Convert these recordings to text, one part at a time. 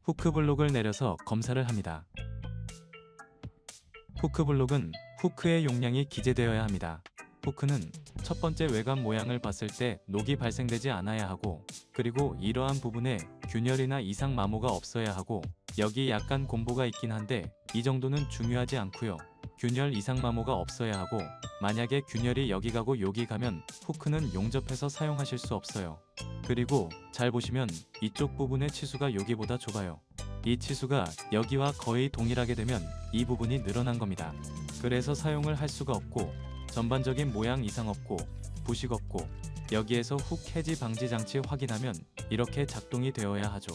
후크 블록을 내려서 검사를 합니다. 후크 블록은 후크의 용량이 기재되어야 합니다. 후크는 첫 번째 외관 모양을 봤을 때 녹이 발생되지 않아야 하고, 그리고 이러한 부분에 균열이나 이상 마모가 없어야 하고, 여기 약간 곰보가 있긴 한데 이 정도는 중요하지 않고요. 균열 이상 마모가 없어야 하고, 만약에 균열이 여기 가고 여기 가면 후크는 용접해서 사용하실 수 없어요. 그리고 잘 보시면 이쪽 부분의 치수가 여기보다 좁아요. 이 치수가 여기와 거의 동일하게 되면 이 부분이 늘어난 겁니다. 그래서 사용을 할 수가 없고, 전반적인 모양 이상 없고 부식 없고, 여기에서 훅 해지 방지 장치 확인하면 이렇게 작동이 되어야 하죠.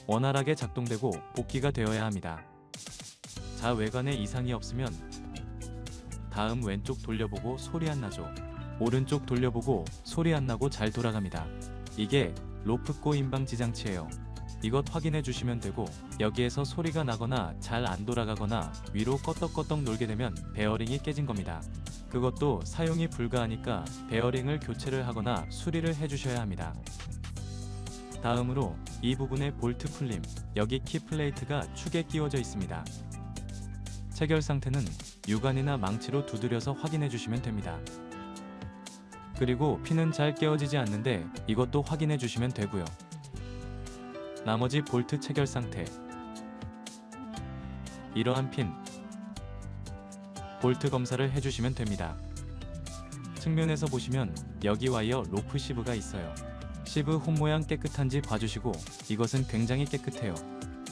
원활하게 작동되고 복귀가 되어야 합니다. 자, 외관에 이상이 없으면 다음 왼쪽 돌려보고 소리 안 나죠. 오른쪽 돌려보고 소리 안 나고 잘 돌아갑니다. 이게 로프꼬 인방지 장치예요. 이것 확인해 주시면 되고, 여기에서 소리가 나거나 잘 안 돌아가거나 위로 껐덕껐덕 놀게 되면 베어링이 깨진 겁니다. 그것도 사용이 불가하니까 베어링을 교체를 하거나 수리를 해주셔야 합니다. 다음으로 이 부분의 볼트 풀림, 여기 키 플레이트가 축에 끼워져 있습니다. 체결 상태는 유관이나 망치로 두드려서 확인해 주시면 됩니다. 그리고 핀은 잘 끼워지지 않는데 이것도 확인해 주시면 되고요. 나머지 볼트 체결 상태, 이러한 핀, 볼트 검사를 해주시면 됩니다. 측면에서 보시면 여기 와이어 로프 시브가 있어요. 시브 홈 모양 깨끗한지 봐주시고, 이것은 굉장히 깨끗해요.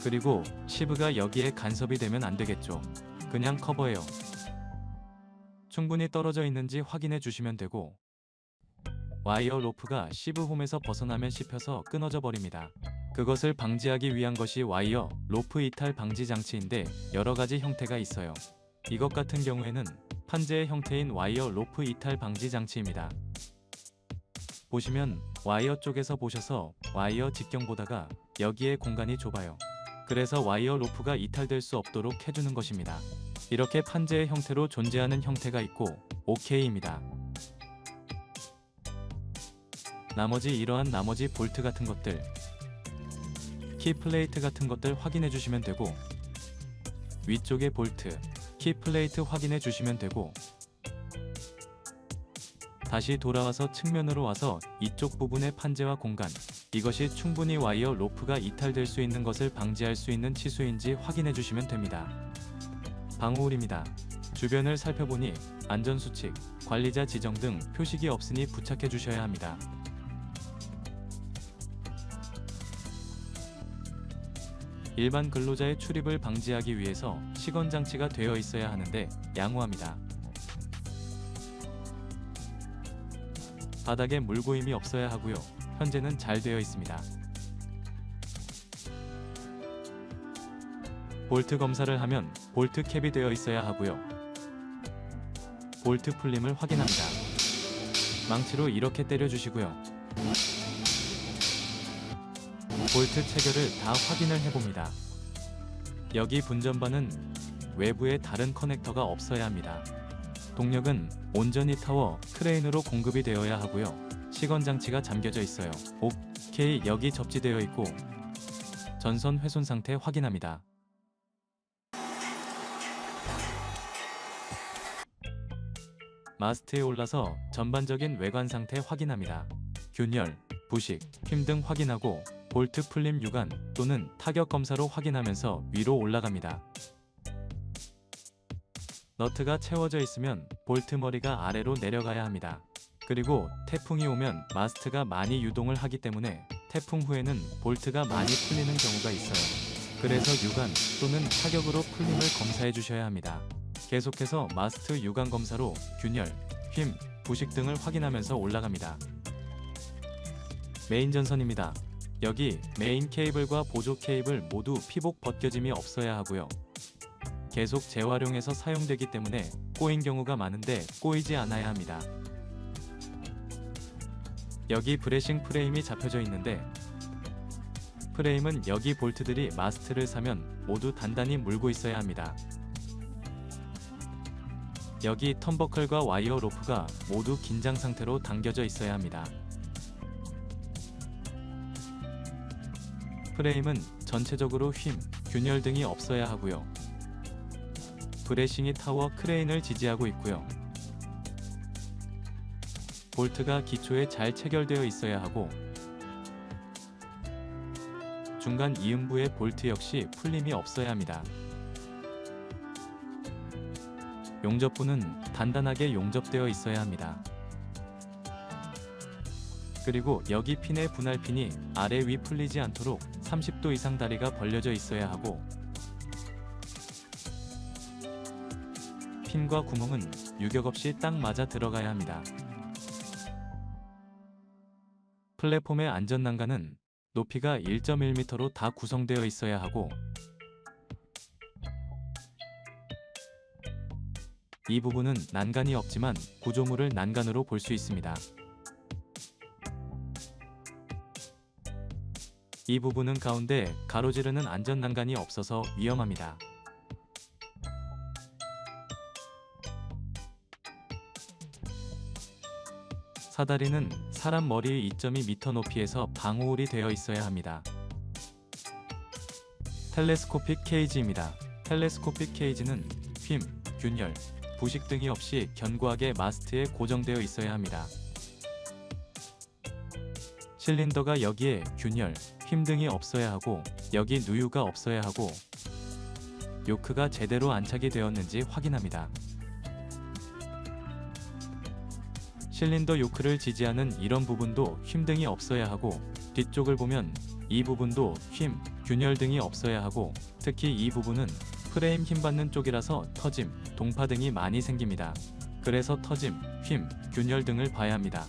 그리고 시브가 여기에 간섭이 되면 안 되겠죠. 그냥 커버예요. 충분히 떨어져 있는지 확인해 주시면 되고, 와이어 로프가 시브 홈에서 벗어나면 씹혀서 끊어져 버립니다. 그것을 방지하기 위한 것이 와이어 로프 이탈 방지 장치인데 여러가지 형태가 있어요. 이것 같은 경우에는 판재의 형태인 와이어 로프 이탈 방지 장치입니다. 보시면 와이어 쪽에서 보셔서 와이어 직경 보다가 여기에 공간이 좁아요. 그래서 와이어 로프가 이탈될 수 없도록 해주는 것입니다. 이렇게 판재의 형태로 존재하는 형태가 있고 OK입니다. 이러한 나머지 볼트 같은 것들, 키 플레이트 같은 것들 확인해 주시면 되고, 위쪽의 볼트, 키 플레이트 확인해 주시면 되고, 다시 돌아와서 측면으로 와서 이쪽 부분의 판재와 공간, 이것이 충분히 와이어 로프가 이탈될 수 있는 것을 방지할 수 있는 치수인지 확인해 주시면 됩니다. 방호울입니다. 주변을 살펴보니 안전수칙, 관리자 지정 등 표식이 없으니 부착해 주셔야 합니다. 일반 근로자의 출입을 방지하기 위해서 시건장치가 되어 있어야 하는데 양호합니다. 바닥에 물고임이 없어야 하고요. 현재는 잘 되어 있습니다. 볼트 검사를 하면 볼트 캡이 되어 있어야 하고요. 볼트 풀림을 확인합니다. 망치로 이렇게 때려주시고요. 볼트 체결을 다 확인을 해봅니다. 여기 분전반은 외부에 다른 커넥터가 없어야 합니다. 동력은 온전히 타워, 크레인으로 공급이 되어야 하고요. 시건장치가 잠겨져 있어요. OK, 여기 접지되어 있고 전선 훼손 상태 확인합니다. 마스트에 올라서 전반적인 외관 상태 확인합니다. 균열, 부식, 힘 등 확인하고 볼트 풀림 유관 또는 타격 검사로 확인하면서 위로 올라갑니다. 너트가 채워져 있으면 볼트 머리가 아래로 내려가야 합니다. 그리고 태풍이 오면 마스트가 많이 유동을 하기 때문에 태풍 후에는 볼트가 많이 풀리는 경우가 있어요. 그래서 유관 또는 타격으로 풀림을 검사해 주셔야 합니다. 계속해서 마스트 유관 검사로 균열, 힘, 부식 등을 확인하면서 올라갑니다. 메인 전선입니다. 여기 메인 케이블과 보조 케이블 모두 피복 벗겨짐이 없어야 하고요. 계속 재활용해서 사용되기 때문에 꼬인 경우가 많은데 꼬이지 않아야 합니다. 여기 브래싱 프레임이 잡혀져 있는데 프레임은 여기 볼트들이 마스트를 사면 모두 단단히 물고 있어야 합니다. 여기 턴버클과 와이어 로프가 모두 긴장 상태로 당겨져 있어야 합니다. 프레임은 전체적으로 휨, 균열 등이 없어야 하고요. 브레싱이 타워 크레인을 지지하고 있고요. 볼트가 기초에 잘 체결되어 있어야 하고 중간 이음부의 볼트 역시 풀림이 없어야 합니다. 용접부는 단단하게 용접되어 있어야 합니다. 그리고 여기 핀의 분할핀이 아래 위 풀리지 않도록 30도 이상 다리가 벌려져 있어야 하고 핀과 구멍은 유격 없이 딱 맞아 들어가야 합니다. 플랫폼의 안전난간은 높이가 1.1m로 다 구성되어 있어야 하고 이 부분은 난간이 없지만 구조물을 난간으로 볼 수 있습니다. 이 부분은 가운데 가로지르는 안전난간이 없어서 위험합니다. 사다리는 사람 머리 2.2m 높이에서 방호울이 되어 있어야 합니다. 텔레스코픽 케이지입니다. 텔레스코픽 케이지는 휨, 균열, 부식 등이 없이 견고하게 마스트에 고정되어 있어야 합니다. 실린더가 여기에 균열, 휨 등이 없어야 하고 여기 누유가 없어야 하고 요크가 제대로 안착이 되었는지 확인합니다. 실린더 요크를 지지하는 이런 부분도 휨 등이 없어야 하고 뒤쪽을 보면 이 부분도 휨, 균열 등이 없어야 하고 특히 이 부분은 프레임 힘받는 쪽이라서 터짐, 동파 등이 많이 생깁니다. 그래서 터짐, 휨, 균열 등을 봐야 합니다.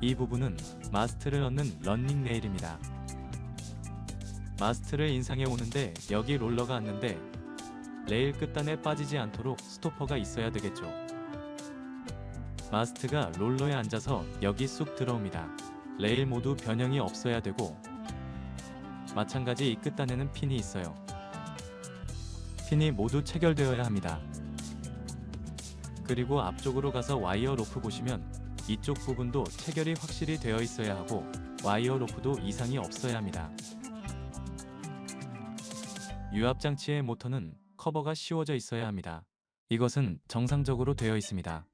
이 부분은 마스트를 얻는 런닝 레일입니다. 마스트를 인상해 오는데 여기 롤러가 왔는데 레일 끝단에 빠지지 않도록 스토퍼가 있어야 되겠죠. 마스트가 롤러에 앉아서 여기 쑥 들어옵니다. 레일 모두 변형이 없어야 되고 마찬가지 이 끝단에는 핀이 있어요. 핀이 모두 체결되어야 합니다. 그리고 앞쪽으로 가서 와이어 로프 보시면 이쪽 부분도 체결이 확실히 되어 있어야 하고 와이어 로프도 이상이 없어야 합니다. 유압장치의 모터는 커버가 씌워져 있어야 합니다. 이것은 정상적으로 되어 있습니다.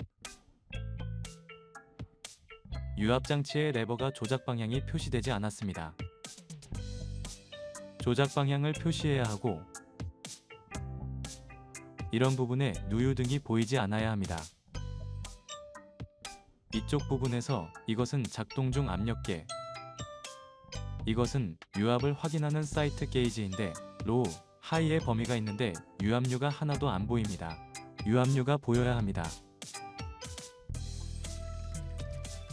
유압장치의 레버가 조작 방향이 표시되지 않았습니다. 조작 방향을 표시해야 하고 이런 부분에 누유 등이 보이지 않아야 합니다. 이쪽 부분에서 이것은 작동 중 압력계, 이것은 유압을 확인하는 사이트 게이지인데 로우, 하이의 범위가 있는데 유압류가 하나도 안 보입니다. 유압류가 보여야 합니다.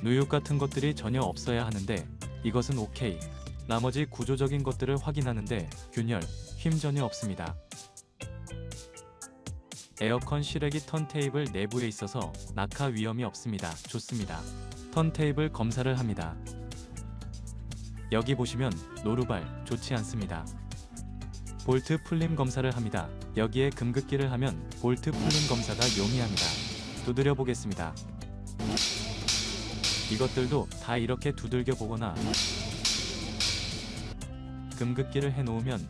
누유 같은 것들이 전혀 없어야 하는데 이것은 오케이. 나머지 구조적인 것들을 확인하는데 균열, 휨 전혀 없습니다. 에어컨 실외기 턴테이블 내부에 있어서 낙하 위험이 없습니다. 좋습니다. 턴테이블 검사를 합니다. 여기 보시면 노루발 좋지 않습니다. 볼트 풀림 검사를 합니다. 여기에 금극기를 하면 볼트 풀림 검사가 용이합니다. 두드려 보겠습니다. 이것들도 다 이렇게 두들겨 보거나 금극기를 해놓으면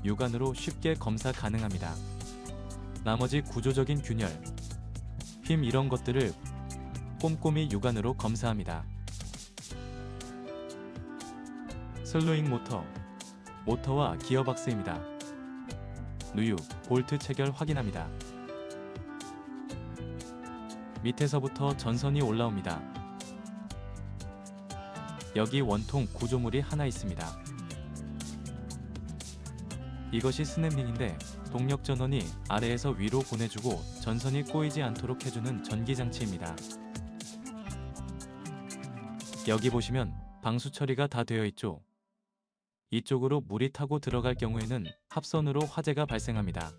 육안으로 쉽게 검사 가능합니다. 나머지 구조적인 균열, 휨 이런 것들을 꼼꼼히 육안으로 검사합니다. 슬로잉 모터, 모터와 기어박스입니다. 누유, 볼트 체결 확인합니다. 밑에서부터 전선이 올라옵니다. 여기 원통 구조물이 하나 있습니다. 이것이 스냅링인데 동력 전원이 아래에서 위로 보내주고 전선이 꼬이지 않도록 해주는 전기장치입니다. 여기 보시면 방수 처리가 다 되어 있죠. 이쪽으로 물이 타고 들어갈 경우에는 합선으로 화재가 발생합니다.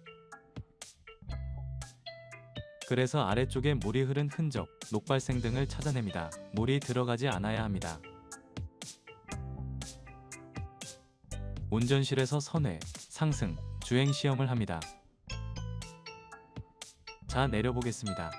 그래서 아래쪽에 물이 흐른 흔적, 녹발생 등을 찾아냅니다. 물이 들어가지 않아야 합니다. 운전실에서 선회, 상승, 주행 시험을 합니다. 자, 내려보겠습니다.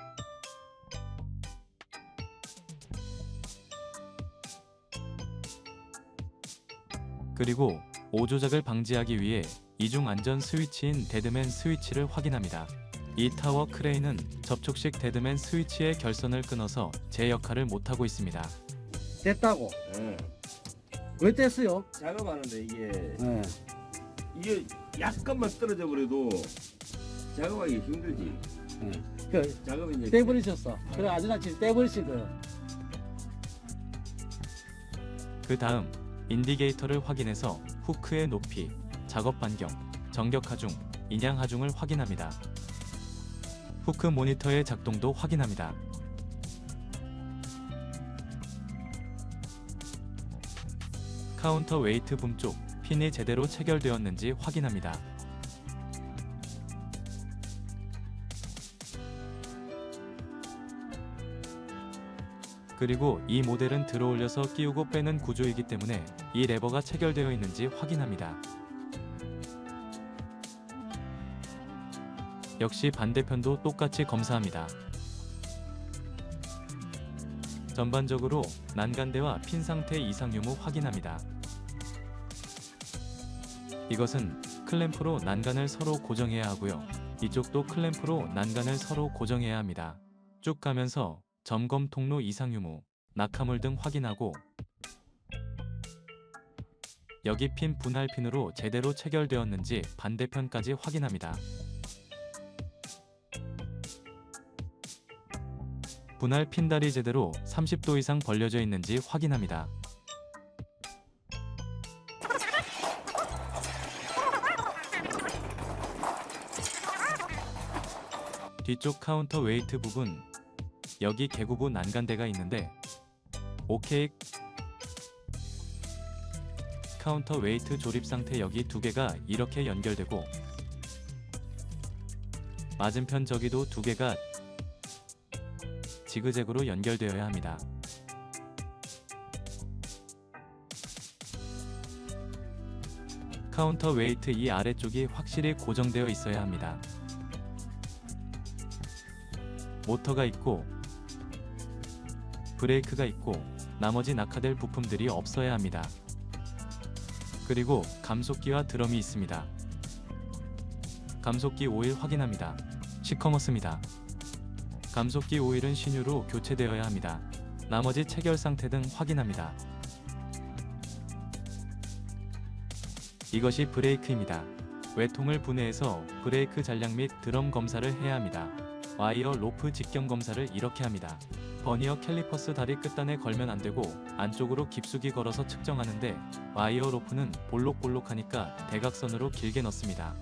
그리고 오조작을 방지하기 위해 이중 안전 스위치인 데드맨 스위치를 확인합니다. 이 타워 크레인은 접촉식 데드맨 스위치의 결선을 끊어서 제 역할을 못하고 있습니다. 됐다고. 예. 왜 뗐어요? 작업하는데 이게 네. 이게 약간만 떨어져 버려도 작업하기 힘들지. 그 작업이 이제 떼버리셨어. 그래 아주나치 떼버리신 거예요. 그 다음 인디게이터를 확인해서 후크의 높이, 작업 반경, 정격 하중, 인양 하중을 확인합니다. 후크 모니터의 작동도 확인합니다. 카운터 웨이트 붐 쪽 핀이 제대로 체결되었는지 확인합니다. 그리고 이 모델은 들어올려서 끼우고 빼는 구조이기 때문에 이 레버가 체결되어 있는지 확인합니다. 역시 반대편도 똑같이 검사합니다. 전반적으로 난간대와 핀 상태 이상 유무 확인합니다. 이것은 클램프로 난간을 서로 고정해야 하고요. 이쪽도 클램프로 난간을 서로 고정해야 합니다. 쭉 가면서 점검 통로 이상 유무, 낙하물 등 확인하고 여기 핀 분할 핀으로 제대로 체결되었는지 반대편까지 확인합니다. 분할 핀다리 제대로 30도 이상 벌려져 있는지 확인합니다. 뒤쪽 카운터 웨이트 부분, 여기 개구부 난간대가 있는데 오케이. 카운터 웨이트 조립 상태 여기 두 개가 이렇게 연결되고 맞은편 저기도 두 개가 지그재그로 연결되어야 합니다. 카운터 웨이트 이 아래쪽이 확실히 고정되어 있어야 합니다. 모터가 있고 브레이크가 있고 나머지 낙하될 부품들이 없어야 합니다. 그리고 감속기와 드럼이 있습니다. 감속기 오일 확인합니다. 시커멓습니다. 감속기 오일은 신유로 교체되어야 합니다. 나머지 체결 상태 등 확인합니다. 이것이 브레이크입니다. 외통을 분해해서 브레이크 잔량 및 드럼 검사를 해야 합니다. 와이어 로프 직경 검사를 이렇게 합니다. 버니어 캘리퍼스 다리 끝단에 걸면 안되고 안쪽으로 깊숙이 걸어서 측정하는데 와이어 로프는 볼록볼록하니까 대각선으로 길게 넣습니다.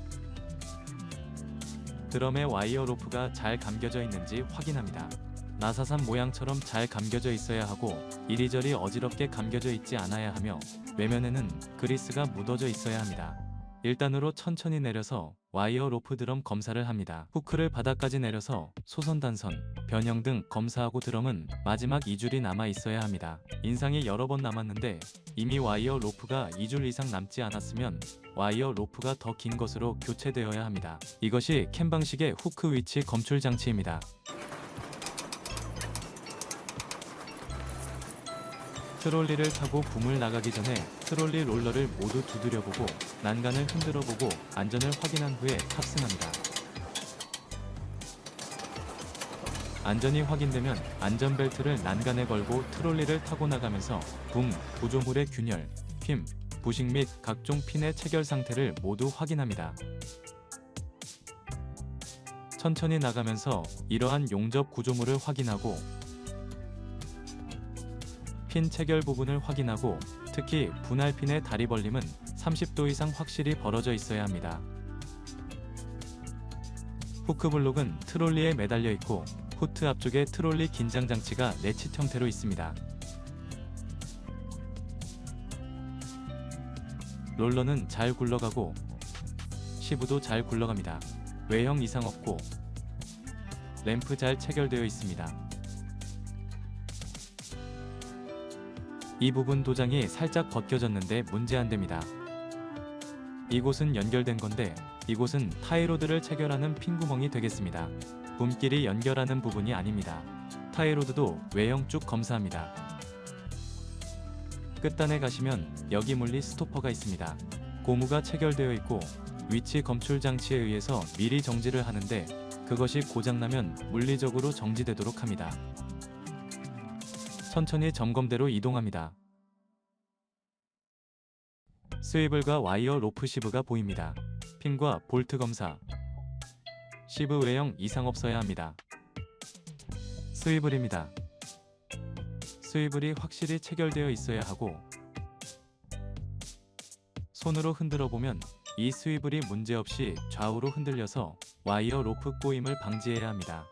드럼에 와이어 로프가 잘 감겨져 있는지 확인합니다. 나사산 모양처럼 잘 감겨져 있어야 하고 이리저리 어지럽게 감겨져 있지 않아야 하며 외면에는 그리스가 묻어져 있어야 합니다. 1단으로 천천히 내려서 와이어 로프 드럼 검사를 합니다. 후크를 바닥까지 내려서 소선 단선, 변형 등 검사하고 드럼은 마지막 2줄이 남아 있어야 합니다. 인상이 여러 번 남았는데 이미 와이어 로프가 2줄 이상 남지 않았으면 와이어 로프가 더 긴 것으로 교체되어야 합니다. 이것이 캠 방식의 후크 위치 검출 장치입니다. 트롤리를 타고 붐을 나가기 전에 트롤리 롤러를 모두 두드려보고 난간을 흔들어보고 안전을 확인한 후에 탑승합니다. 안전이 확인되면 안전벨트를 난간에 걸고 트롤리를 타고 나가면서 붐, 구조물의 균열, 휨, 부식 및 각종 핀의 체결 상태를 모두 확인합니다. 천천히 나가면서 이러한 용접 구조물을 확인하고 핀 체결 부분을 확인하고 특히 분할 핀의 다리 벌림은 30도 이상 확실히 벌어져 있어야 합니다. 후크 블록은 트롤리에 매달려 있고 후트 앞쪽에 트롤리 긴장 장치가 내칫 형태로 있습니다. 롤러는 잘 굴러가고 시브도 잘 굴러갑니다. 외형 이상 없고 램프 잘 체결되어 있습니다. 이 부분 도장이 살짝 벗겨졌는데 문제 안됩니다. 이곳은 연결된 건데 이곳은 타이로드를 체결하는 핀구멍이 되겠습니다. 붐끼리 연결하는 부분이 아닙니다. 타이로드도 외형 쭉 검사합니다. 끝단에 가시면 여기 물리 스토퍼가 있습니다. 고무가 체결되어 있고 위치 검출 장치에 의해서 미리 정지를 하는데 그것이 고장나면 물리적으로 정지되도록 합니다. 천천히 점검대로 이동합니다. 스위블과 와이어 로프 시브가 보입니다. 핀과 볼트 검사. 시브 외형 이상 없어야 합니다. 스위블입니다. 스위블이 확실히 체결되어 있어야 하고 손으로 흔들어 보면 이 스위블이 문제없이 좌우로 흔들려서 와이어 로프 꼬임을 방지해야 합니다.